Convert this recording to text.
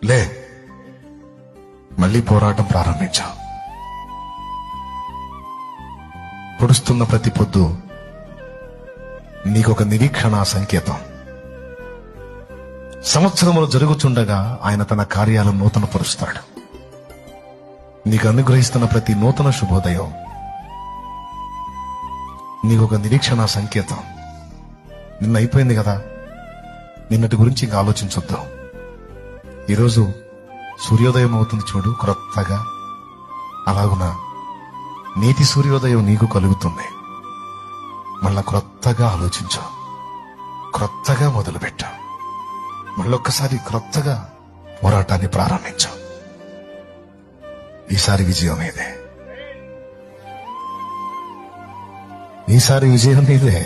లే, మళ్ళీ పోరాటం ప్రారంభించావు. పొడుస్తున్న ప్రతి పొద్దు నీకొక నిరీక్షణ సంకేతం. సంవత్సరములు జరుగుతుండగా ఆయన తన కార్యాలను నూతనపరుస్తాడు. నీకు అనుగ్రహిస్తున్న ప్రతి నూతన శుభోదయం నీకొక నిరీక్షణ సంకేతం. నిన్న అయిపోయింది కదా, నిన్నటి గురించి ఇంకా ఆలోచించొద్దు. ఈరోజు సూర్యోదయం అవుతుంది చూడు, క్రొత్తగా. అలాగున నేటి సూర్యోదయం నీకు కలుగుతుంది. మళ్ళా క్రొత్తగా ఆలోచించు, క్రొత్తగా మొదలుపెట్టు, మళ్ళొక్కసారి క్రొత్తగా పోరాటాన్ని ప్రారంభించు. ఈసారి విజయం నీదే, ఈసారి విజయం నీదే.